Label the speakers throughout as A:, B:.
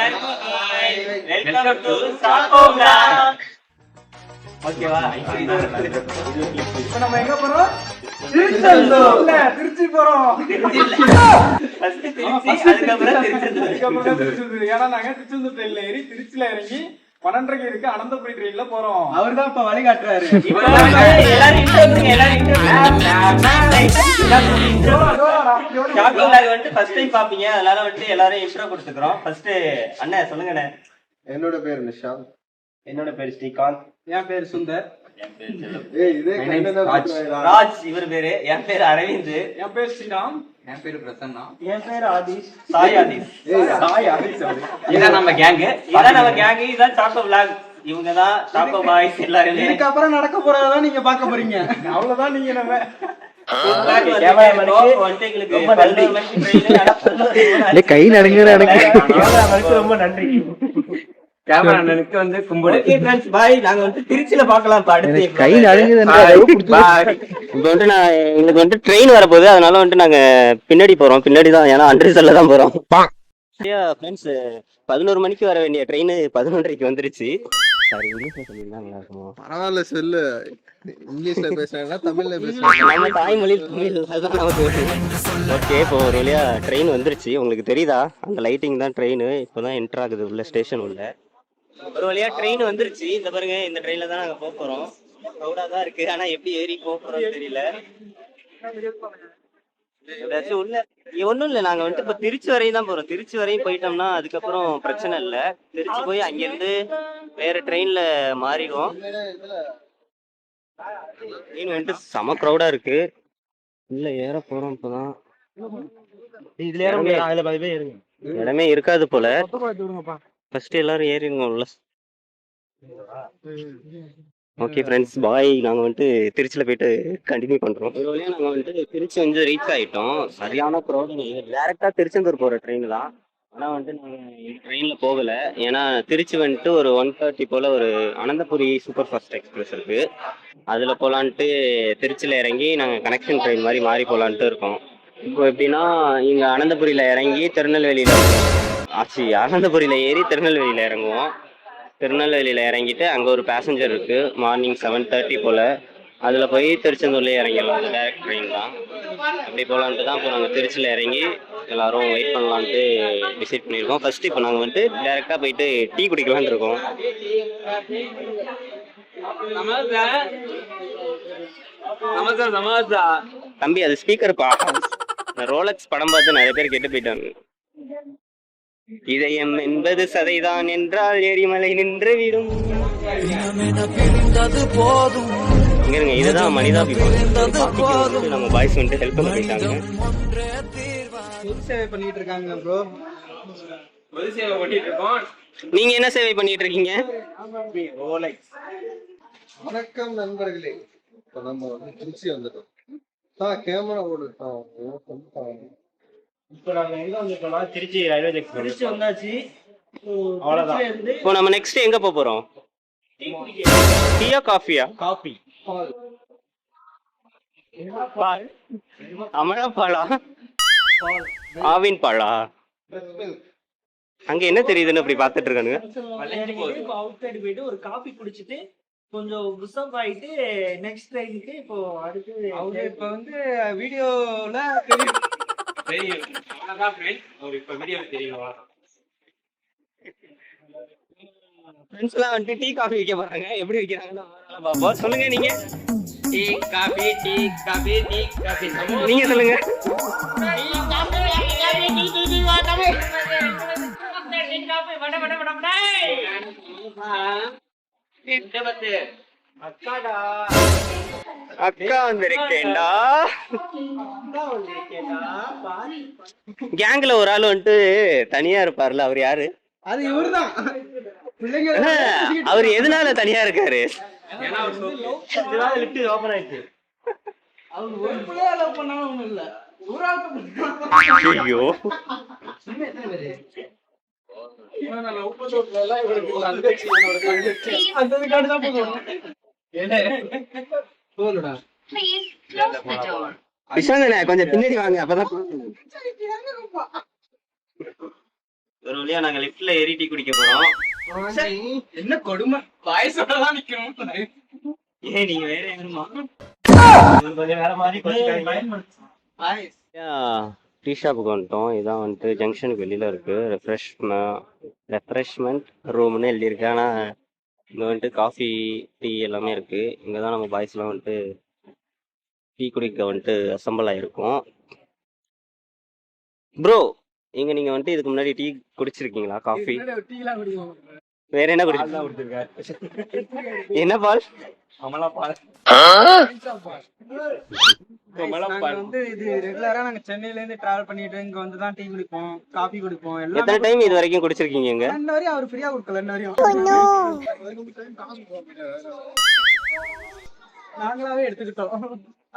A: எல்லாருக்கும் welcome to choco vlog. ஓகேவா?
B: இப்போ நம்ம எங்க போறோம்? திருச்சி போறோம்.
A: ஃபர்ஸ்ட் திருச்சி, அதுக்கப்புறம்
B: திருச்செந்தூர். ஏன்னா நாங்க திருச்செந்தூர் ட்ரெயின்ல ஏறி திருச்சியில இறங்கி 12:30 இருக்கு அனந்தபுரி ட்ரெயின்ல போறோம். அவர் தான் இப்ப வழி காட்டுறாரு.
A: சாக்கோ vlog வந்து ஃபர்ஸ்ட் டைம் பாப்பீங்க, அதனால வந்து எல்லாரும் இன்ட்ரோ கொடுத்துக்கிறோம். ஃபர்ஸ்ட் அண்ணே சொல்லுங்கண்ணே.
C: என்னோட பேர் நிஷாந்த்.
A: என்னோட பேர் ஸ்ரீகாந்த்.
B: என் பேர் சுந்தர்.
A: ராஜ் இவர் பேரு. என் பேர் அரவிந்த்.
B: என் பேர் ஸ்ரீராம்.
D: என் பேரு பிரசன்னா.
A: என் பேர் ஆதிஷ். சாய் ஆதிஷ்.
B: இதான் நம்ம கேங்.
A: இதான் சாக்கோ vlog. இவங்கதான் சாக்கோ பாய்ஸ் எல்லாருமே.
B: இதுக்கப்புறம் நடக்க போறதான் நீங்க பார்க்க போறீங்க. அவ்வளவுதான். நீங்க நம்ம
C: கை நடுங்க
B: ரொம்ப நன்றி.
D: கேமராமேனுக்கு வந்து கும்பிடு.
A: பாய், நாங்க வந்து திருச்சியில பாக்கலாம்.
C: கை நடுங்குது.
A: இப்ப வந்து எங்களுக்கு வந்து ட்ரெயின் வரப்போகுது, அதனால வந்து நாங்க பின்னாடி போறோம். பின்னாடிதான், ஏன்னா அண்டர்சல்ல தான் போறோம். ஃப்ரெண்ட்ஸ், 11 மணிக்கு வர வேண்டிய ட்ரெயின் 11:30க்கு வந்துருச்சு.
C: பரவாயில்ல, சொல்லு. இங்கிலீஷ்ல பேசுறாங்க, தமிழ்ல பேசுறாங்க.
A: நம்ம தாய்மொழி தமிழ், அதுதான் நமக்கு. ஓகே, இப்போ ஒரு வழியா ட்ரெயின் வந்துருச்சு. உங்களுக்கு தெரியுதா? அந்த லைட்டிங் தான் ட்ரெயின். இப்போதான் என்டர் ஆகுது உள்ள, ஸ்டேஷன் உள்ள. ஒரு வழியா ட்ரெயின் வந்துருச்சு. இந்த பாருங்க, இந்த ட்ரெயின்ல தான் நாங்க போக போறோம். க்ரௌடா தான் இருக்கு, ஆனா எப்படி ஏறி போக போறோம்னு தெரியல. ஏதாச்சும் உள்ள ஒண்ணும் இல்ல. நாங்க வந்துட்டு இப்ப திருச்சி வரையும் தான் போறோம். திருச்சி வரையும் போயிட்டோம்னா அதுக்கப்புறம் பிரச்சனை இல்ல. திருச்சி போய் அங்கிருந்து வேற ட்ரெயின்ல மாறிடுவோம். ட்ரெயின் வந்துட்டு செம க்ரௌடா இருக்கு. உள்ள ஏற போறோம். இப்பதான் இதுல ஏற முடியாது, இடமே இருக்காது போல. ஃபர்ஸ்ட் எல்லாரும் ஏறிடுங்க உள்ள. ஓகே ஃப்ரெண்ட்ஸ், பாய். நாங்கள் வந்துட்டு திருச்சியில் போயிட்டு கண்டினியூ பண்ணுறோம். ஒரு வழியாக நாங்கள் வந்துட்டு திருச்சி வந்து ரீச் ஆகிட்டோம். சரியான ப்ராப்ளம். டேரெக்டாக திருச்செந்தூர் போகிற ட்ரெயின் தான். ஆனால் வந்துட்டு நாங்கள் ட்ரெயினில் போகலை. ஏன்னா திருச்சி வந்துட்டு ஒரு 1:30 போல் ஒரு அனந்தபுரி சூப்பர் ஃபாஸ்ட் எக்ஸ்பிரஸ் இருக்குது. அதில் போகலான்ட்டு திருச்சியில் இறங்கி நாங்கள் கனெக்ஷன் ட்ரெயின் மாதிரி மாறி போகலான்ட்டு இருக்கோம். இப்போ எப்படின்னா, இங்கே அனந்தபுரியில் இறங்கி திருநெல்வேலியில் அனந்தபுரியில் ஏறி திருநெல்வேலியில் இறங்குவோம். திருநெல்வேலியில் இறங்கிட்டு அங்கே ஒரு பேசஞ்சர் இருக்குது, மார்னிங் 7:30 போல். அதில் போய் திருச்செந்தூர்லேயே இறங்கிடலாம். அந்த டேரக்ட் ட்ரெயின் தான். அப்படி போகலான்ட்டு தான் இப்போ நாங்கள் திருச்சியில் இறங்கி எல்லோரும் வெயிட் பண்ணலான்ட்டு டிசைட் பண்ணியிருக்கோம். ஃபஸ்ட்டு இப்போ நாங்கள் வந்துட்டு டேரெக்டாக போயிட்டு டீ குடிக்கலான் இருக்கோம். தம்பி, அது ஸ்பீக்கர்ப்பா. ரோலக்ஸ் படம் பார்த்து நிறைய பேர் கெட்டு போயிட்டாங்க. இதயம் 80% என்றால் எரிமலை நின்று விடும். இங்க இதுதான் மனிதாபிமானம். நம்ம பாய்ஸ் வந்துட்டு ஹெல்ப் பண்ண போயிட்டாங்க.
B: சேவை பண்ணிட்டு இருக்காங்க ப்ரோ.
D: சேவை பண்ணிட்டு இருக்கோம்.
A: நீங்க என்ன சேவை பண்ணிட்டு இருக்கீங்க?
C: வணக்கம் நண்பர்களே. இப்போ நம்ம வந்து திருச்சி வந்துட்டோம். கேமரா ஓடுட்டோம்.
B: இப்போ நாங்க எங்க வந்துட்டோம்னா திருச்சி ரயில்வே ஜங்ஷன். திருச்சி வந்தாச்சு. அவ்வளவுதான்.
A: இப்போ நம்ம நெக்ஸ்ட் எங்க போறோம்? டீயா காஃபியா?
B: காபி.
A: பால். அமலா பாலா? ஆவின் பாலா? அங்க என்ன தெரியுதுன்னு அப்படி பாத்துட்டு இருக்கானுங்க.
E: அவுட் சைடு போயிட்டு ஒரு காபி குடிச்சிட்டு கொஞ்சம் புஷப் ஆயிட்டு நெக்ஸ்ட் ட்ரெயினுக்கு இப்போ அடுத்து
B: அவங்க இப்ப வந்து வீடியோல தெரியும்.
D: அவ்வளவுதான் ஃப்ரெண்ட். ஒரு இப்ப வீடியோ தெரியும்.
A: ஃப்ரெண்ட்ஸ் எல்லாம் வந்துட்டு டீ காஃபி வைக்க போறாங்க. எப்படி வைக்கிறாங்கன்னு பாப்போம். சொல்லுங்க நீங்க.
D: Tea coffee, tea coffee, tea coffee.
A: நீங்க சொல்லுங்க. அக்கா வந்திருக்கேன்டா. கேங்ல ஒரு ஆள் வந்துட்டு தனியா இருப்பார்ல, அவர் யாரு?
B: அது இவர்தான். பிள்ளைங்க
A: அவர் எதனால தனியா இருக்காரு?
B: லிஃப்ட் ஓபன் ஆயிடுச்சு. அவங்க ஒரு பிள்ளைய லவ் பண்ணாலும் ஒண்ணும் இல்ல.
A: ஐயோ, கொஞ்சம் பின்னாடி வாங்க, அப்பதான் ஒரு வழியா நாங்க லிஃப்ட்ல ஏறி டீ குடிக்க போறோம்.
B: என்ன கொடுமை, பாயசோட தான் நிக்கணும்.
A: ஏன் நீங்க வேற எங்கமா கொஞ்சம் வேற மாதிரி டீ ஷாப்புக்கு வந்துட்டோம். இதான் வந்துட்டு ஜங்ஷனுக்கு வெளியில இருக்கு. ரெஃப்ரெஷ்மெண்ட் ரூம்னு எழுதியிருக்கு. ஆனா இங்க வந்துட்டு காஃபி டீ எல்லாமே இருக்கு. இங்கதான் நம்ம பாய்ஸ்லாம் வந்துட்டு டீ குடிக்க வந்துட்டு அசம்பிள் ஆயிருக்கும். ப்ரோ இங்க நீங்க வந்துட்டு இதுக்கு முன்னாடி டீ குடிச்சிருக்கீங்களா? காஃபி
B: டீ எல்லாம் குடிக்கும்.
A: வேற என்ன குடிச்சிருக்கீங்க? என்ன பால்?
B: அமலா பால். நாங்க வந்து இது ரெகுலரா நாங்க சென்னையில இருந்து டிராவல் பண்ணிட்டு இங்க வந்து தான் டீ குடிப்போம், காபி குடிப்போம்.
A: எத்தனை டைம் இது வரைக்கும் குடிச்சிருக்கீங்க? இங்க
B: இன்ன வரையும் அவர் ஃப்ரீயா கொடுக்கல. இன்ன வரையும் நாங்களாவே எடுத்துக்கிட்டோம்.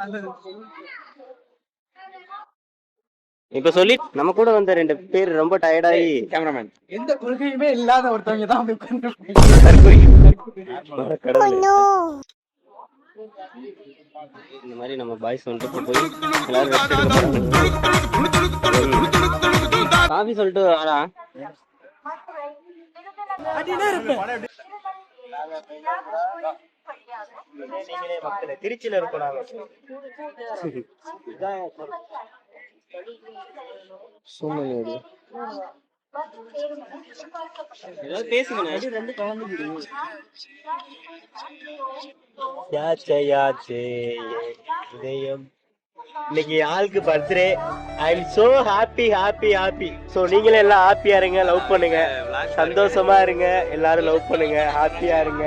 B: அந்த
A: இப்ப சொல்லி நம்ம கூட வந்த 2 பேர் ரொம்ப டயர்டாயி
B: கேமராமேன் எந்த கொள்கையுமே இல்லாத ஒருத்தவங்க தான் அப்படி உட்கார்ந்து
A: இந்த மாதிரி நம்ம பாய்ஸ் வந்துட்டு போய் எல்லாரும் காஃபி சொல்லிட்டு வாடா. திருச்சியில இருக்கோம் நாங்க. ஏதாவது பேசுங்க. இன்னைக்கு ஆளுக்கு birthday. I am so happy. So நீங்களே எல்லாம் ஹாப்பியா இருங்க, லவ் பண்ணுங்க, சந்தோஷமா இருங்க, எல்லாரும் லவ் பண்ணுங்க, ஹாப்பியா இருங்க.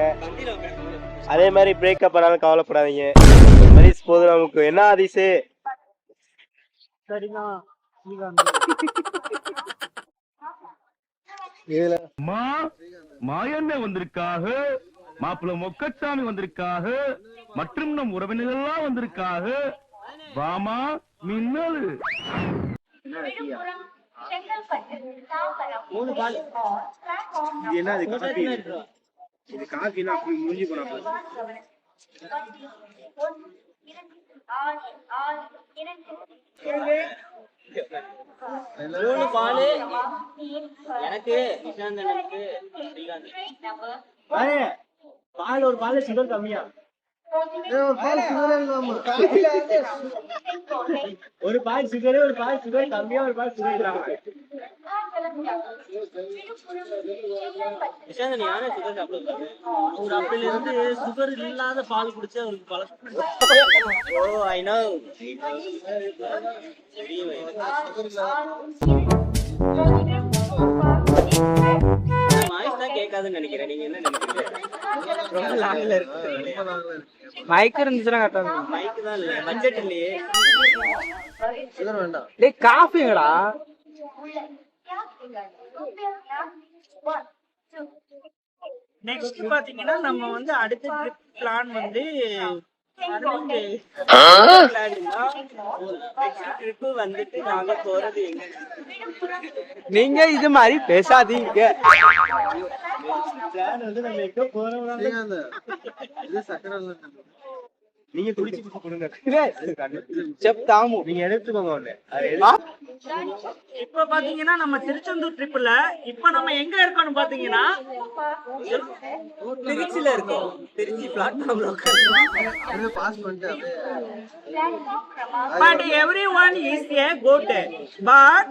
A: அதே மாதிரி பிரேக்கப் பண்ணாலும் கவலைப்படாதீங்க. இந்த மாதிரி போதும் நமக்கு. என்ன அதிசு?
F: மாயண்ண வந்திருக்காக, மாப்பிள்ள மொக்கச்சாமி வந்திருக்காக, மற்றும் நம் உறவினர்கள்லாம் வந்திருக்காக. வாமா மின்னல்.
B: இது காஃபினா அப்படி மூஞ்சி போனா
A: 3 பால் எனக்கு, பால் ஒரு பால் சுகர் கம்மியா, ஒரு பால் சுகர், ஒரு பால் சுகர் கம்மியா, ஒரு பால் சுகர் இல்லாம. நிஷாந்த் யாரே சுகர் சாப்பிடுவாங்க. அவர் அப்பையில இருந்து சுகர் இல்லாத பால் குடிச்சு அவருக்கு பழக்கம். ஓ ஐ நோ. வாய்ஸ் தான் கேட்காதுன்னு நினைக்கிறேன். நீங்க என்ன நினைக்கிறீங்க? ரொம்ப லாங்ல இருக்கு.
B: மைக் இருந்துச்சுன்னா கரெக்டா இருக்கும்.
A: மைக் தான் இல்ல, பட்ஜெட் இல்லையே.
C: சுகர் வேண்டாம்.
B: டேய் காஃபிங்கடா.
E: நெக்ஸ்ட் பாத்தீங்கன்னா நம்ம வந்து அடுத்த ட்ரிப் பிளான் வந்து
A: ட்ரிப் வந்துட்டு நாங்க போறது எங்க?
B: நீங்க இது மாதிரி பேசாதீங்க.
A: பிளான் வந்து நம்ம எங்க போறோம்?
C: இது சக்கரை
A: நீங்க குடிச்சு கொடுங்க.
B: செப் தாமு
A: நீங்க எடுத்துக்கோங்க ஒண்ணு.
E: இப்ப பாத்தீங்கன்னா நம்ம திருச்செந்தூர் ட்ரிப்ல இப்ப நம்ம எங்க இருக்கோம்னு பாத்தீங்கன்னா
A: திருச்சியில இருக்கோம். திருச்சி பிளாட்ஃபார்ம்ல
C: அப்படியே பாஸ் பண்ணிட்டு அப்படியே
E: but everyone is a goat but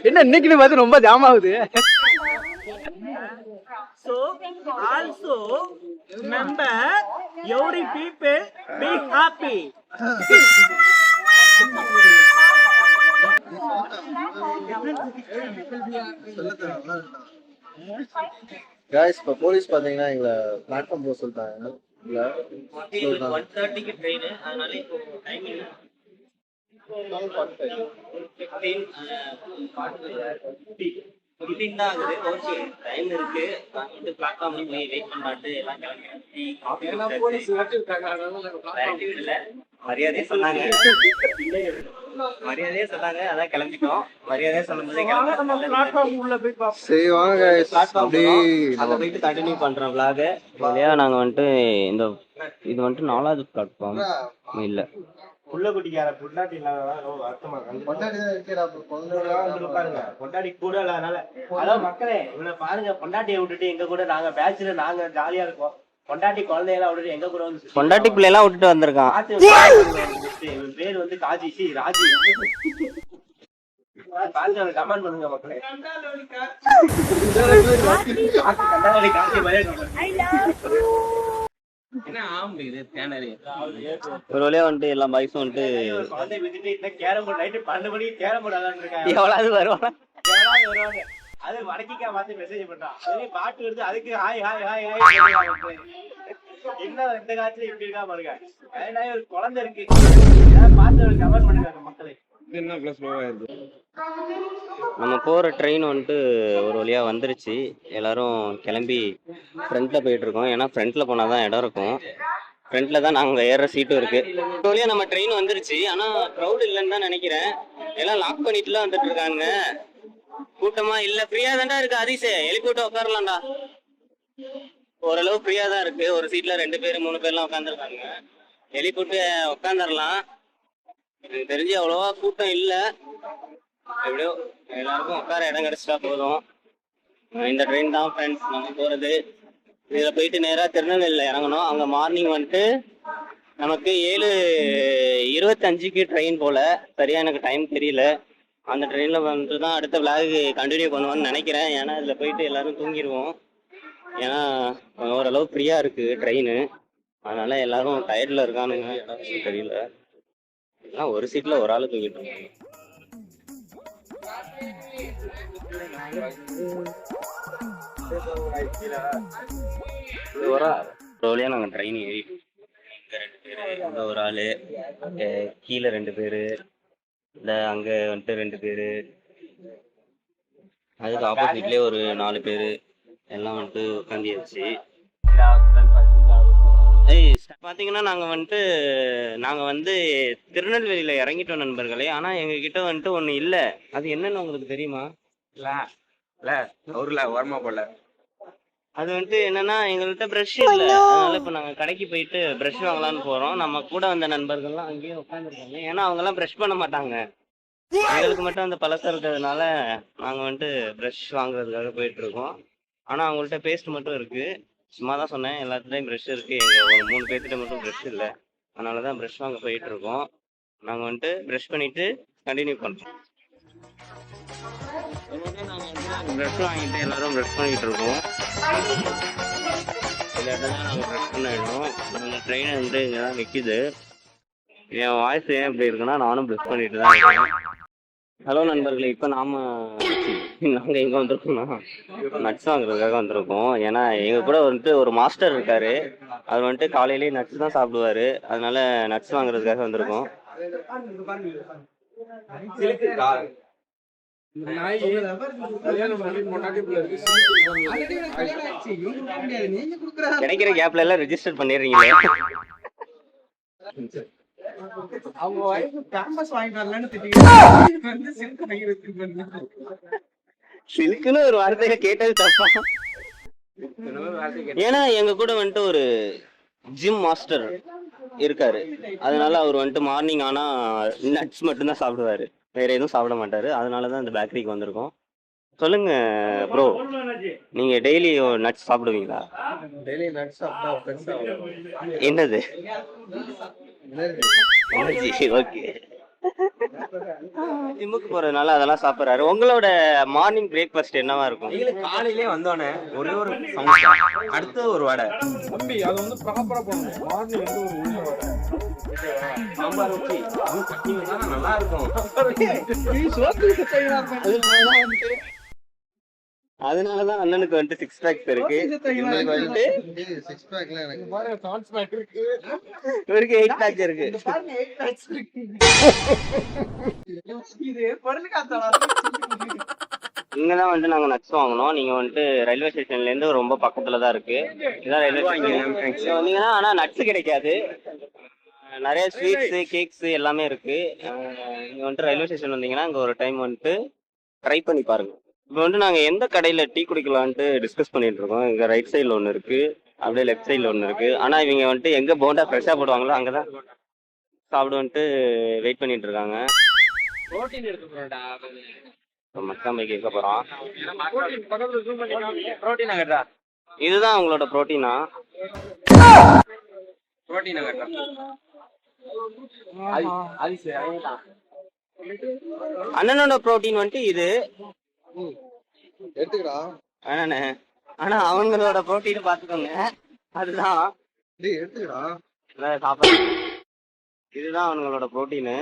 B: என்ன இன்னைக்கு பார்த்து ரொம்ப ஜாம் ஆகுது.
E: so also remember every people be happy.
C: Guys இப்போ போலீஸ் பாத்தீங்கன்னா எங்களை பிளாட்ஃபார்ம் போக சொல்லிட்டாங்க.
A: 1:30க்கு ட்ரெயின். அதனால இப்போ டைமிங் 15 தான் ஆகுது. ஓகே டைம் இருக்கு. நான் வந்து பிளாட்ஃபார்ம்ல போய் வெயிட் பண்ணாட்டு எல்லாம் கிளம்பி காஃபி இல்ல மரியாதையே சொன்னாங்க. அதான் கிளம்பிட்டோம். மரியாதையே சொல்லும்போது
C: சரி வாங்க गाइस அப்படியே
A: அங்க போயிட்டு கண்டினியூ பண்றோம் vlog. இல்லையா நாங்க வந்துட்டு இந்த இது வந்துட்டு 4வது பிளாட்ஃபார்ம் இல்ல
D: புள்ள குட்டிக்கார பொண்டாட்டி இல்லாததான் ரொம்ப வருத்தமா இருக்கு.
C: பொண்டாட்டி தான் இருக்கிறா, அப்ப
D: இதெல்லாம் வந்து
C: குழந்தை
D: பாருங்க பொண்டாட்டி கூட இல்லாதனால. அதான் மக்களே இவனை பாருங்க, பொண்டாட்டியை விட்டுட்டு எங்க கூட நாங்க பேச்சுலர் நாங்க ஜாலியா இருக்கோம். பொண்டாட்டி குழந்தையெல்லாம் விட்டுட்டு எங்க கூட வந்து சுத்தி
A: பொண்டாட்டி பிள்ளையெல்லாம் விட்டுட்டு வந்திருக்கான்.
D: இவன் பேர் வந்து காஜி ராஜி. பாருங்க கமெண்ட் பண்ணுங்க மக்களே. கண்டாவளி காஜி மாதிரியே என்ன ஆம்பு இது தேனரி.
A: ஒரு வழியா வந்துட்டு எல்லா பாய்ஸும் வந்துட்டு
D: ஒரு குழந்தை விட்டுட்டு இந்த கேரம் போர்டு நைட்டு 12 மணிக்கு கேரம் போர்டு விளையாண்டு இருக்காங்க.
A: எவ்வளவு வருவாங்க.
D: எவ்வளவு வருவாங்க. அது வடக்கிக்கா பார்த்து மெசேஜ் பண்றான். அதே பாட்டு வருது, அதுக்கு ஹாய் ஹாய் ஹாய் ஹாய். என்ன இந்த காலத்துல இப்படி இருக்கா பாருங்க. அதனால ஒரு குழந்தை இருக்கு, பார்த்து ஒரு கமெண்ட் பண்ணுங்க மக்களே. என்ன பிளஸ் ஆயிருக்கு.
A: நம்ம போற ட்ரெயின் வந்துட்டு ஒரு வழியா வந்துருச்சு. எல்லாரும் கிளம்பி ஃப்ரண்ட்ல போயிட்டு இருக்கோம். ஏன்னா ஃப்ரண்ட்ல போனாதான் இடம் இருக்கும். ஃப்ரண்ட்ல தான் நாங்க ஏற சீட்டும் இருக்கு. ஒரு வழியா நம்ம ட்ரெயின் வந்துருச்சு. ஆனா க்ரௌட் இல்லைன்னு தான் நினைக்கிறேன். எல்லாம் லாக் பண்ணிட்டுலாம் வந்துட்டு இருக்காங்க. கூட்டமா இல்ல, ஃப்ரீயா தான்டா இருக்கு. அதிசே ஹெலிகாப்டர் உட்காரலாம்டா. ஓரளவு ஃப்ரீயா தான் இருக்கு. ஒரு சீட்ல 2 பேர் 3 பேர்லாம் உட்காந்துருக்காங்க. ஹெலிகாப்டர் உட்காந்துடலாம். எனக்கு தெரிஞ்சு அவ்வளவா கூட்டம் இல்ல. எப்படியோ எல்லாருக்கும் உட்கார இடம் கிடைச்சிட்டா போதும். இந்த ட்ரெயின் தான் ஃப்ரெண்ட்ஸ் நம்ம போறது. இதுல போயிட்டு நேரா திருநெல்வேலியில இறங்கணும். அங்க மார்னிங் வந்துட்டு நமக்கு 7:25க்கு ட்ரெயின் போல. சரியா எனக்கு டைம் தெரியல. அந்த ட்ரெயின்ல வந்துட்டு தான் அடுத்த விளாக் கண்டினியூ பண்ணுவோம்னு நினைக்கிறேன். ஏன்னா இதுல போயிட்டு எல்லாரும் தூங்கிடுவோம். ஏன்னா ஓரளவு ஃப்ரீயா இருக்கு ட்ரெயின். அதனால எல்லாரும் டயர்ட்ல இருக்கானுங்க. இடம் தெரியல. எல்லாம் ஒரு சீட்ல ஒரு ஆளு தூங்கிட்டு இருக்காங்க. ஒரு வழியா நாங்க ட்ரெயின் ஏறிட்டோம். இங்க 2 பேரு, அங்க ஒரு ஆளு, கீழே 2 பேரு, இந்த அங்க வந்துட்டு 2 பேரு, அதுக்கு ஆப்போசிட்லயே ஒரு 4 பேரு எல்லாம் வந்துட்டு உட்காந்தியாச்சு. பாத்தீங்கன்னா நாங்க வந்து திருநெல்வேலியில இறங்கிட்டோம் நண்பர்களே. ஆனா எங்க கிட்ட வந்துட்டு ஒண்ணு இல்ல. அது என்னன்னு உங்களுக்கு தெரியுமா?
D: ஓரமா போல.
A: அது வந்துட்டு என்னன்னா எங்கள்கிட்ட ப்ரஷ் இல்ல. அதனால இப்ப நாங்க கடைக்கு போயிட்டு ப்ரஷ் வாங்கலாம்னு போறோம். நம்ம கூட வந்த நண்பர்கள்லாம் அங்கேயே உட்காந்துருக்காங்க. ஏன்னா அவங்க எல்லாம் ப்ரஷ் பண்ண மாட்டாங்க. எங்களுக்கு மட்டும் அந்த பழக்கம் இருக்கிறதுனால நாங்க வந்துட்டு ப்ரஷ் வாங்குறதுக்காக போயிட்டு இருக்கோம். ஆனா அவங்கள்ட்ட பேஸ்ட் மட்டும் இருக்கு. சும்மா தான் சொன்னேன், எல்லாத்துலயும் ப்ரஷ் இருக்கு. எங்க ஒரு 3 பேர்த்திட்ட மட்டும் ப்ரஷ் இல்லை. அதனாலதான் ப்ரஷ் வாங்க போயிட்டு இருக்கோம். நாங்க வந்துட்டு ப்ரஷ் பண்ணிட்டு கண்டினியூ பண்றோம். ப்ரஷ் வாங்கிட்டு எல்லாரும் ப்ரஷ் பண்ணிட்டு இருக்கோம். இந்த இடத்துல நாங்க ப்ரஷ் பண்ணிடுவோம். நம்ம ட்ரெயின் வந்து இங்கதான் நிக்குது. என் வாய்ஸ் ஏன் இப்படி இருக்குன்னா நானும் ப்ரஷ் பண்ணிட்டு தான் இருக்கேன். ஹலோ நண்பர்களே, இப்போ நாங்கள் எங்கே வந்திருக்கோம்னா நட்ஸ் வாங்குறதுக்காக வந்திருக்கோம். ஏன்னா எங்கள் கூட வந்துட்டு ஒரு மாஸ்டர் இருக்காரு. அவர் வந்துட்டு காலையிலேயே நட்ஸ் தான் சாப்பிடுவாரு. அதனால நட்ஸ் வாங்குறதுக்காக வந்திருக்கோம். கிடைக்கிற கேப்ல எல்லாம் ரெஜிஸ்டர் பண்ணிடுறீங்களே.
B: அவங்க வயசு கேம்பஸ் வாங்கிட்டு வரலன்னு திட்டிக்கிட்டு சில்க் வாங்கி வச்சிருப்பாங்க.
A: சில்க்குன்னு ஒரு வார்த்தையில கேட்டது தப்பா? ஏன்னா எங்க கூட வந்துட்டு ஒரு ஜிம் மாஸ்டர் இருக்காரு. அதனால அவர் வந்துட்டு மார்னிங் ஆனா நட்ஸ் மட்டும்தான் சாப்பிடுவாரு, வேற எதுவும் சாப்பிட மாட்டாரு. அதனாலதான் இந்த பேக்கரிக்கு வந்திருக்கோம். சொல்லுங்க ப்ரோ, நீங்க டெய்லி நட்ஸ் சாப்பிடுவீங்களா?
C: டெய்லி நட்ஸ் சாப்பிட்டா பெருசா
A: என்னது?
C: எனர்ஜி.
A: ஓகே. ஜிம்முக்கு போறதுனால அதெல்லாம் சாப்பிடுறாரு. உங்களோட மார்னிங் பிரேக்ஃபாஸ்ட் என்னவா இருக்கும்?
D: காலையிலே வந்தோடனே ஒரே ஒரு சமோசா, அடுத்து ஒரு வடை.
B: தம்பி அது வந்து ப்ராப்பரா பண்ணணும். மார்னிங் வந்து ஒரு உள்ள வடை,
D: சாம்பார் வச்சு அதுவும் சட்னி வச்சா நல்லா இருக்கும்.
A: அதனாலதான் அண்ணனுக்கு வந்துட்டு 6 பேக்ஸ் இருக்கு. இவருக்கு வந்துட்டு
C: 6 பேக்ல எனக்கு
B: பாருங்க சான்ஸ் பேக் இருக்கு.
A: இவருக்கு 8 பேக்ஸ் இருக்கு.
B: பாருங்க 8 பேக்ஸ் இருக்கு. இது பொருள் காத்தடா.
A: இங்கதான் வந்துட்டு நாங்க நட்ஸ் வாங்கினோம். நீங்க வந்துட்டு ரயில்வே ஸ்டேஷன்ல இருந்து ரொம்ப பக்கத்துல தான் இருக்கு. இதான் ரயில்வே ஸ்டேஷன் வந்தீங்கன்னா ஆனா நட்ஸ் கிடைக்காது. நிறைய ஸ்வீட்ஸ் கேக்ஸ் எல்லாமே இருக்கு. நீங்க வந்துட்டு ரயில்வே ஸ்டேஷன் வந்தீங்கன்னா இங்க ஒரு டைம் வந்துட்டு ட்ரை பண்ணி பாருங்க. இப்போ வந்துட்டு நாங்க எந்த கடையில டீ குடிக்கலான்ட்டு டிஸ்கஸ் பண்ணிட்டு இருக்கோம். இங்க ரைட் சைட்ல ஒன்று இருக்கு, அப்படியே லெஃப்ட் சைட்ல ஒன்று இருக்கு. ஆனா இவங்க வந்துட்டு எங்க போண்டா ஃப்ரெஷ்ஷா போடுவாங்களோ அங்கதான் சாப்பிடுன்ட்டு வெயிட் பண்ணிட்டு இருக்காங்க.
B: புரோட்டீன் எடுத்துக்கிறோம்டா.
A: மச்சான் போய் கேட்க போறோம்.
B: பக்கத்துல ஜூம் பண்ணி புரோட்டீன் ஆகட்டா.
A: இதுதான் உங்களோட புரோட்டீனா?
B: புரோட்டீன் ஆகட்டா. அது சரி.
A: அண்ணனோட புரோட்டீன் வந்துட்டு இது
C: எடுத்துக்கடா.
A: அண்ணனே. ஆனா அவங்களோட புரோட்டீன் பாத்துக்கோங்க. அதுதான்
C: டேய் எடுத்துக்கடா.
A: சாப்பாடு. இதுதான் அவங்களோட புரோட்டீனு.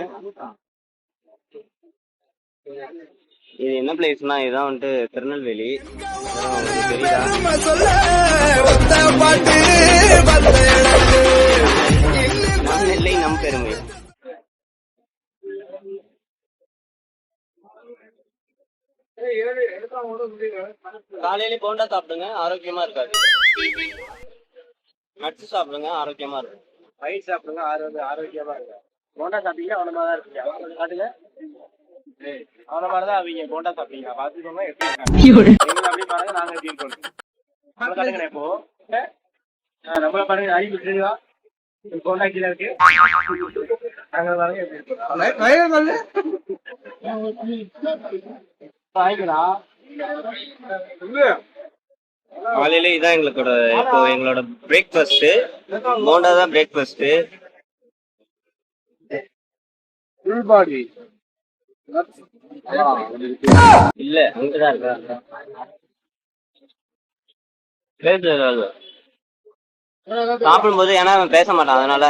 A: இது என்ன பிளேஸ்னா இதுதான் வந்துட்டு திருநெல்வேலி. உங்களுக்கு தெரியுதா? நம் நெல்லை நம் பெருமை. காலையில போண்டா சாப்பிடுங்க, ஆரோக்கியமா இருக்காது. நட்ஸ் சாப்பிடுங்க, ஆரோக்கியமா இருக்கும்.
D: பயிர் சாப்பிடுங்க, ஆரோக்கியமா இருக்கும். போண்டா சாப்பிட்டீங்கன்னா அவன மாதிரி தான் இருப்பீங்க. காட்டுங்க. அவன மாதிரி தான் அவங்க போண்டா சாப்பிட்டீங்க. பாத்துக்கோங்க எப்படி இருக்காங்க. நீங்க அப்படி பாருங்க, நாங்க எப்படி இருக்கோம். நம்மள காட்டுங்க இப்போ. நம்மள பாருங்க, அறிவு தெரியுதா? போண்டா கீழே இருக்கு. நாங்க பாருங்க எப்படி இருக்கோம். வாங்கிக்கலாம்.
A: காலையில இதான் எங்களோட பிரேக்ஃபாஸ்ட். போண்டா தான் பிரேக்ஃபாஸ்ட்.
B: Full body.
A: இல்ல அங்கதான் இருக்கா. சாப்பிடும்போது ஏன்னா அவன் பேச மாட்டான், அதனால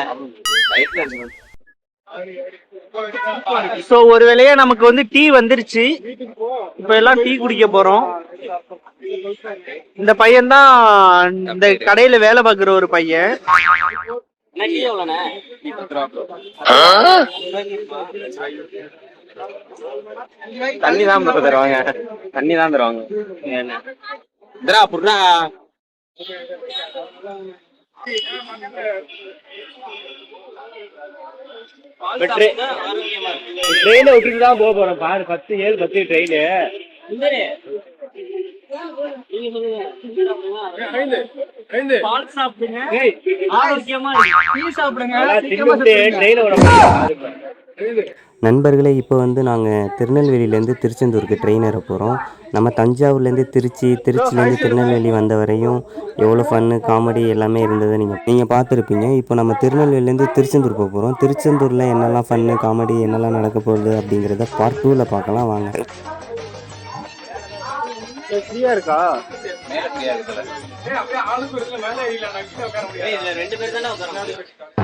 E: சோ ஒரு வேளையா நமக்கு வந்து டீ வந்துருச்சு. இப்ப எல்லாம் டீ குடிக்க போறோம். இந்த பையன் தான் இந்த கடையில வேலை பார்க்குற ஒரு பையன்.
A: தண்ணி தான் தருவாங்க. தண்ணி தான் தருவாங்க. புட்றா
D: ட்ரெயினை விட்டுட்டு தான் போக போறோம். பாரு 10:07 ட்ரெயின்.
E: பால் சாப்பிடுங்க, ஆரோக்கியமா டீ சாப்பிடுங்க.
A: நண்பர்களே, இப்போ வந்து நாங்கள் திருநெல்வேலியிலேருந்து திருச்செந்தூருக்கு ட்ரெயின் ஏற போகிறோம். நம்ம தஞ்சாவூர்லேருந்து திருச்சியிலேருந்து திருநெல்வேலி வந்த வரையும் எவ்வளோ ஃபன்னு காமெடி எல்லாமே இருந்தது நீங்கள் பார்த்துருப்பீங்க. இப்போ நம்ம திருநெல்வேலியிலேருந்து திருச்செந்தூர் போக போகிறோம். திருச்செந்தூரில் என்னெல்லாம் ஃபன்னு காமெடி என்னெல்லாம் நடக்க போகுது அப்படிங்கிறத பார்ட் 2ல பார்க்கலாம் வாங்க.
D: ஃப்ரீயா இருக்கா?
B: அப்படியே ஆளுக்கு மேல ஏறிடலாம். நான் கீழே உட்கார முடியாது.
A: 2 பேர் தானே உட்கார முடியும்.